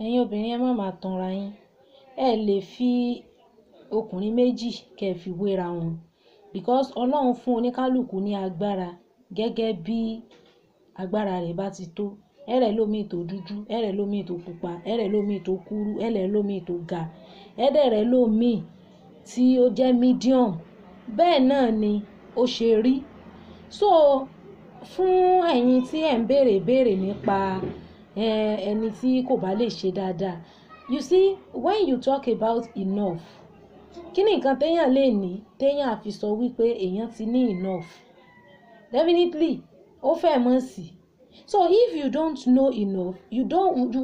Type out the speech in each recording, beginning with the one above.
Ẹ̀yin obìnrin ẹ má máa tanra yín. Ẹ lè fi ọkùnrin méjì kẹ́ fi wéra wọn because Ọlọ́run fún oníkálùkù ní agbára gẹ́gẹ́ bí agbára rẹ̀ bá ti tó. Ẹ̀rẹ̀ lómi tó dúdú, ẹ̀rẹ̀ lómi tó pupa, ẹ̀rẹ̀ lómi tó kúrú, ẹ̀rẹ̀ lómi tó ga, ẹ̀rẹ̀ lómi tí ó jẹ́ medium. Bẹ́ẹ̀ náà ni ó ṣe rí. So fún ẹ̀yin tí ẹ̀ ń béèrè nípa ẹni tí kò bá lè ṣe dáadáa. You see, when you talk about enough, kí ni nǹkan téèyàn lè ní téèyàn á fi sọ wípé èèyàn ti ní enough? Definitely, ó fẹ́ mọ̀ sí. So if you don't know enough, you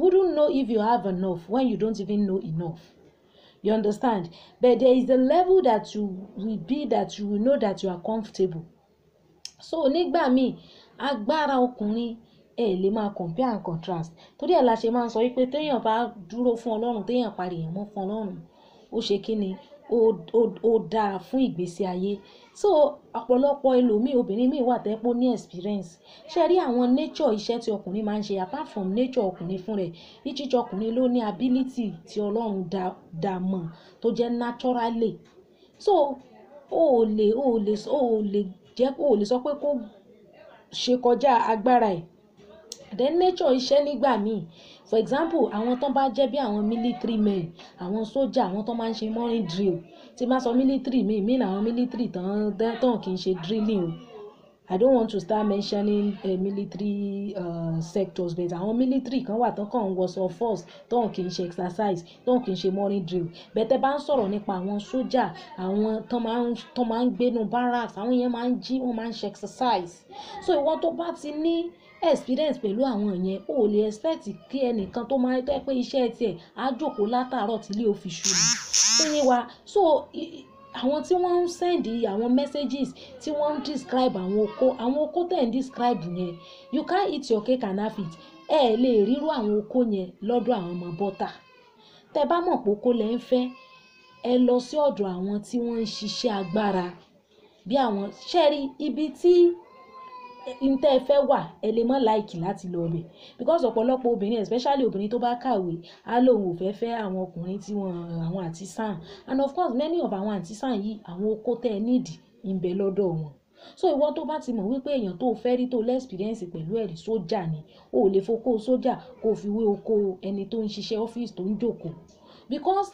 wouldn't know if you have enough when you don't even know enough. You understand? But there is a level that you will be that you will know that you are comfortable. So nígbà míì agbára ọkùnrin ẹ lè máa compare and contrast. Torí ẹ̀ la ṣe máa ń sọ wípé téèyàn bá dúró fún Ọlọ́run, téèyàn parí èèyàn mọ́ fún Ọlọ́run, ó ṣe kí ni? Ó dáa fún ìgbésí ayé. So ọ̀pọ̀lọpọ̀ ẹlòmíì, obìnrin míì wà tẹ́ pé ó ní experience. Ṣé rí àwọn nature iṣẹ́ tí ọkùnrin máa ń ṣe apart from nature ọkùnrin fún rẹ̀, each ọkùnrin ló ní ability tí Ọlọ́run dá mọ̀ tó jẹ́ naturally. So o lè sọ pé kó ṣe kọjá agbára ẹ̀. Then nature iṣẹ́ nígbà míì, for example àwọn tó bá jẹ́ bí àwọn military men, àwọn sójà, àwọn tó máa ń ṣe morning drill. Tí bá sọ military mean àwọn military tán kì í ṣe drilling o. I don't want to start mentioning military sectors, but àwọn military kan wà tán kàn ń wọṣọ force tán kì í ṣe exercise, tán kì í ṣe morning drill. Bẹ́tẹ̀ bá ń sọ̀rọ̀ nípa àwọn sójà, àwọn tó máa ń gbénu barracks, àwọn yẹn máa ń jí, wọ́n máa ń ṣe exercise. So ìwọ tó bá ti ní experience pẹ̀lú àwọn yẹn, o lè expect kí ẹnìkan tó máa tẹ́ pé iṣẹ́ tiẹ̀ á jókòó látàárọ̀ tí ilé ó fi ṣú ni. Ó yé wa. So àwọn tí wọ́n ń send àwọn messages tí wọ́n ń describe àwọn okó tẹ̀ ń describe yẹn, you can't eat your cake and have it. Ẹ lè ríru àwọn okó yẹn lọ́dọ̀ àwọn ọmọ bọ́tà. Tẹ́ bá mọ̀ pé okó lẹ ń fẹ́, ẹ lọ sí ọ̀dọ̀ àwọn tí wọ́n ń ṣiṣẹ́ agbára bí àwọn ṣẹ́rí ibi tí ntẹ́ ẹ fẹ́ wà, ẹ lè mọ́ láìkì láti lọ bẹ̀ because ọ̀pọ̀lọpọ̀ obìnrin, especially obìnrin tó bá kàwé, á lóun ò fẹ́ àwọn ọkùnrin tí àwọn àtisàn, and of course many of àwọn àtisàn yìí àwọn okó tẹ́ ẹ need ń bẹ lọ́dọ̀ wọn. So ìwọ tó bá ti mọ̀ wípé èèyàn tó fẹ́ rí tó lẹ́ experience pẹ̀lú ẹ̀rí sójà ni, o ò lè fokó sójà kó fi wé okó ẹni tó ń ṣiṣẹ́ ọ́fíìsì tó ń jókòó because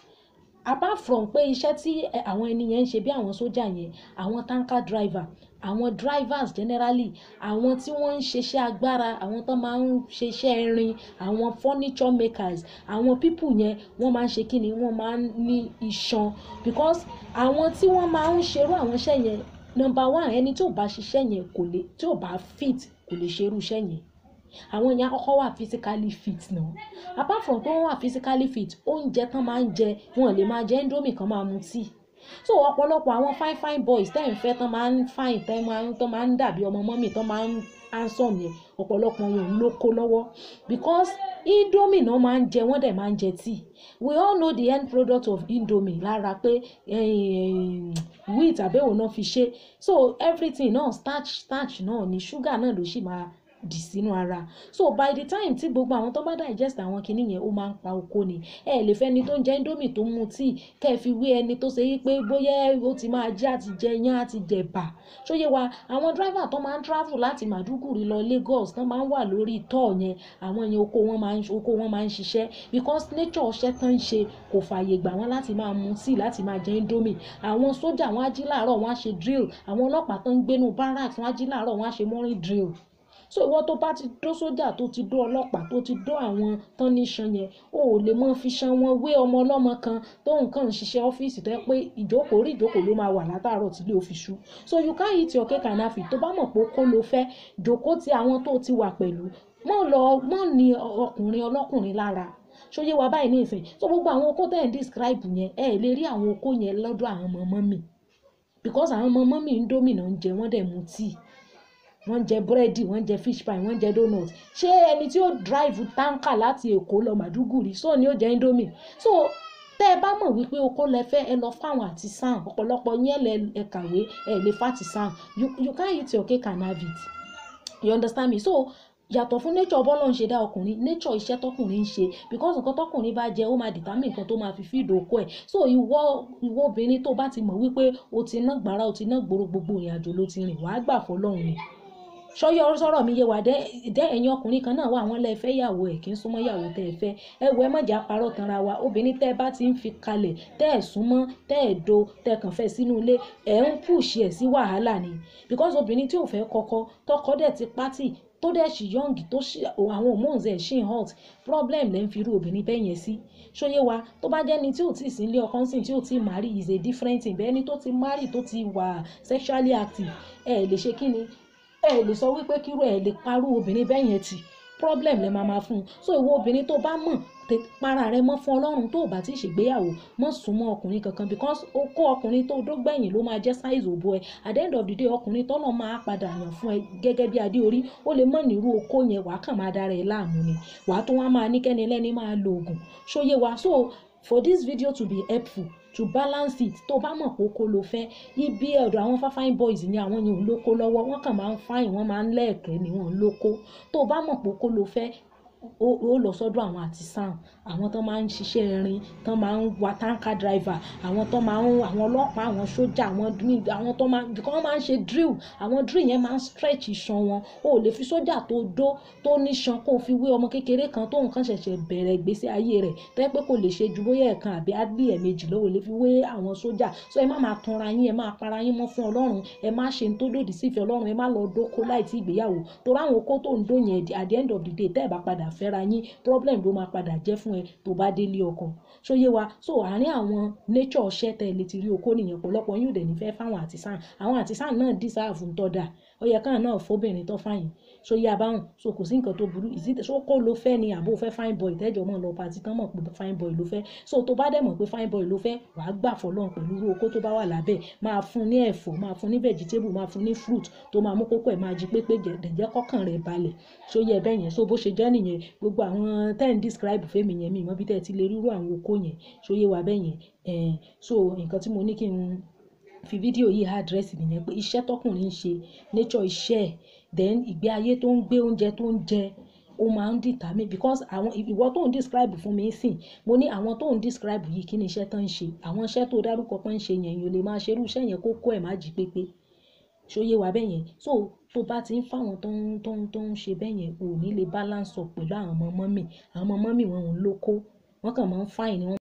apart from pé iṣẹ́ tí àwọn ẹni yẹn ń ṣe bí àwọn sójà yẹn, àwọn tanker driver, àwọn drivers generally, àwọn tí wọ́n ń ṣiṣẹ́ agbára, àwọn tó máa ń ṣiṣẹ́ irin, àwọn furniture makers, àwọn people yẹn wọ́n máa ń ṣe kíni, wọ́n máa ń ní iṣan because àwọn tí wọ́n máa ń ṣerú àwọn iṣẹ́ yẹn, number one, ẹni tí ò bá ṣiṣẹ́ yẹn tí ò bá fit kò lè ṣerú iṣẹ́ yẹn. Àwọn yẹn àkọ́kọ́ wà physically fit náà. Apart from pé wọ́n wà physically fit, oúnjẹ tán máa ń jẹ, wọn lè máa jẹ indomie kan máa mu tíì. So ọ̀pọ̀lọpọ̀ àwọn fine boys tẹ́ ń fẹ́ tán máa ń fine, tán máa ń dàbí ọmọ mọ́mì, tán máa ń handsome yẹn, ọ̀pọ̀lọpọ̀ wọn ló kó lọ́wọ́ because indomie náà máa ń jẹ, wọ́n dẹ̀ máa ń jẹ tíì. We all know the end product of indomie lára pé wheat àbẹ́wò náà fi ṣe. So everything náà starch náà ni, sugar náà ló sì máa dì sínú ara. So by the time tí gbogbo àwọn tó bá digest àwọn kinní yẹn, ó máa ń pa okó ni. Ẹ lè fẹ́ ẹni tó ń jẹ indomie tó mu tíì kẹ́ fi wé ẹni tó ṣe wípé bóyá ó ti máa jẹ àti jẹ iyán àti jẹ bà. Ṣó yé wa, àwọn driver tó máa ń travel láti Maiduguri lọ Lagos tán máa ń wà lórí tour yẹn, àwọn yẹn okó wọn máa ń ṣiṣẹ́ because nature ọṣẹ́ tán ń ṣe kò fààyè gbà wọ́n láti máa mu tíì, láti máa jẹ indomie. Àwọn sójà wọ́n á jí láàárọ̀, wọ́n á ṣe drill. Àwọn ọlọ́pàá tó ń gbénu barracks wọ́n á jí láàárọ̀, wọ́n á ṣe morning drill. So ìwọ tó bá ti dó sójà, tó ti dó ọlọ́pàá, tó ti dó àwọn tán ní iṣan yẹn, o ò lè mọ́ fi ṣan wọn wé ọmọ ọlọ́mọ kan tó nǹkan ń ṣiṣẹ́ ọ́fíìsì tó yẹ pé ìjókòó ló máa wà látàárọ̀ tí ilé ó fi ṣú. So you can't eat your cake and have it. Tó bá mọ̀ pé okó ló fẹ́, jókòó ti àwọn tó ti wà pẹ̀lú, mọ́ ní ọkùnrin ọlọ́kùnrin lára. Ṣó yé wa báyìí ní ìsìn. So gbogbo àwọn okó tẹ́ ń describe yẹn, ẹ lè rí àwọn okó yẹn lọ́dọ̀ àwọn ọmọ mọ́mì because àwọn ọmọ mọ́mì indomie náà ń jẹ, wọ́n dẹ̀ mu tíì, wọ́n jẹ búrẹ́dì, wọ́n jẹ fish pie, wọ́n jẹ donut. Ṣé ẹni tí ó drive tanker láti Èkó lọ Maiduguri so ni ó jẹ indomie? So tẹ́ ẹ bá mọ̀ wípé okó lẹ fẹ́, ẹ lọ fáwọn àtisàn. Ọ̀pọ̀lọpọ̀ yẹn ẹ kàwé, ẹ lè fàtisàn. You can't eat your cake and have it. You understand me? So yàtọ̀ fún nature bọ́lọ́run ṣe dá ọkùnrin, nature iṣẹ́ tọkùnrin ń ṣe, because nǹkan tọkùnrin bá jẹ ó máa determine nǹkan tó máa fi feed oko ẹ̀. So ìwọ obìnrin tó bá ti mọ̀ wípé o ti ná gbàrà, o ti ná gbòòrò, gbogbo ìrìn àjò ló ti rìn, wàá gbà fọlọ́run ni. Ṣọ́yọ́ sọ̀rọ̀ mi yé wa dẹ́ ẹ̀yin ọkùnrin kan náà wà wọ́n lẹ́ fẹ́ yàwó ẹ̀ kí n súnmọ́ yàwó tẹ́ ẹ fẹ́. Ẹ wo ẹ má jà parọ́ tanra wa, obìnrin tẹ́ ẹ bá ti ń fi kalẹ̀, tẹ́ ẹ súnmọ́, tẹ́ ẹ do, tẹ́ ẹ kàn fẹ́ sínú ilé, ẹ ń push ẹ̀ sí wàhálà ni. Because obìnrin tí ò fẹ́ kọ́kọ́, tọkọ dẹ̀ ti pátì, tó dẹ̀ ṣì young, tó ṣì àwọn hormones ẹ̀ ṣì hot, problem lẹ́ ń fi irú obìnrin bẹ́ẹ̀ yẹn sí. Ṣóyé wa, tó bá jẹ́ ẹni tí ò tí ì sí ilé ọkọ ńsìn, tí ò tí ì marry is a different thing. Bẹ́ẹ̀ ni tó ti marry, tó ti wà sexually active, ẹ lè ṣe kí ni? Ẹ lè sọ wípé kírú ẹ lè parú obìnrin bẹ́ẹ̀ yẹn tì, problem lẹ máa fún un. So ìwọ obìnrin tó bá mọ̀, para rẹ mọ́ fún Ọlọ́run, tó bá ti ṣègbéyàwó mọ́ súnmọ́ ọkùnrin kankan, because ó kó ọkùnrin tó dógbẹ̀yìn ló máa jẹ́ size òbó ẹ. At the end of the day, ọkùnrin tọ́lọ̀ máa padà yàn fún ẹ gẹ́gẹ́ bí adé orí, ó lè mọ̀ nírú okó yẹn, wàá kàn máa dára ẹ láàmú ni, wàá tó wá máa ní kẹ́ni lẹ́ni máa lo oògùn. Ṣóyé wa, so for this video to be helpful, to balance it, tó bá mọ̀ pé okó ló fẹ́, ibi ọ̀dọ̀ àwọn fine boys ni àwọn yẹn ò lóko lọ́wọ́, wọ́n kàn máa ń fine, wọ́n máa ń lẹ́ẹ̀kẹ́ ni wọ́n lóko. Tó bá mọ̀ pé okó ló fẹ́, ó lọ sọ́dọ̀ àwọn artisan, àwọn tó máa ń ṣiṣẹ́ irin, tó máa ń wa tanker driver, àwọn tó máa ń, àwọn ọlọ́pàá, àwọn sójà, àwọn tó máa, because wọ́n máa ń ṣe drill, àwọn drill yẹn máa ń stretch iṣan wọn. O ò lè fi sójà tó níṣan kó fi wé ọmọ kékeré kan tó nǹkan ṣẹ̀ṣẹ̀ bẹ̀rẹ̀ ìgbésí ayé rẹ̀, tẹ́ pé kò lè ṣe ju bóyá ẹ̀kan àbí àbí ẹ̀mejì lọ, o lè fi wé àwọn sójà. So ẹ má máa tanra yín, ẹ máa para yín mọ́ fún Ọlọ́run, ẹ má ṣe ń tó lòdì sí ìfẹ́ Ọlọ́run, ẹ má lọ dóko láì tí ìgbéyàwó, torí àwọn okó tó ń dó yẹn at the end of the day tẹ́ ẹ bá padà fẹ́ra yín, problem ló máa padà jẹ́ fún ẹ tó bá délé ọkọ. Ṣóyé wa, so àárín àwọn nature ṣẹ́ tẹ́ lè ti rí okó nìyẹn, ọ̀pọ̀lọpọ̀ yín ò dẹ̀ ní fẹ́ fáwọn artisan. Àwọn artisan náà deserve ń tọ́da, ó yẹ káà náà fóbìnrin tó fáyìn. Ṣóyé abáhùn, so kò sí nǹkan tó burú. So kó ló fẹ́ ni àbó fẹ́ fine boy tẹ́jọ́ mọ́ lọ party tán mọ̀ pé fine boy ló fẹ́. So tó bá dẹ̀ mọ̀ pé fine boy ló fẹ́, wàá gbà fọlọ́run pẹ̀lú irú okó tó bá wà lábẹ́, máa fún ní ẹ̀fọ́, máa fún ní vegetable, máa fún ní fruit tó máa mú kókó ẹ̀ máa jí pépé, jẹ́ kọ́kàn rẹ̀ balẹ̀. Ṣóyé ẹbẹ̀ yẹn, so bó ṣe jẹ́ nìyẹn, gbogbo àwọn ten describe fẹ́mi yẹn, mi mọ̀ bí tẹ́ ti lè rírú àwọn okó yẹn. Ṣóyé wa bẹ́ẹ̀ yẹn, so nǹkan tí mo ní kí n fi fídíò yìí address nìyẹn, pé iṣẹ́ tọkùnrin ń ṣe, nature iṣẹ́, then ìgbé ayé tó ń gbé, oúnjẹ tó ń jẹ, ó máa ń determine, because àwọn ìwọ tó ń describe fún mi sìn, mo ní àwọn tó ń describe yìí kí ni iṣẹ́ tán ń ṣe, àwọn iṣẹ́ tó dárúkọ pé ń ṣe yẹn, yóò lè máa ṣerú iṣẹ́ yẹn kókó ẹ̀ má jí pépé. Ṣóyé wa bẹ́ẹ̀ yẹn, so tó bá ti ń fáwọn tó ń ṣe bẹ́ẹ̀ yẹn, ò ní lè balance up pẹ̀lú àwọn ọmọ mọ́mì. Àwọn ọmọ mọ́mì wọn ò lóko, wọ́n kàn máa ń fine ni wọ́n.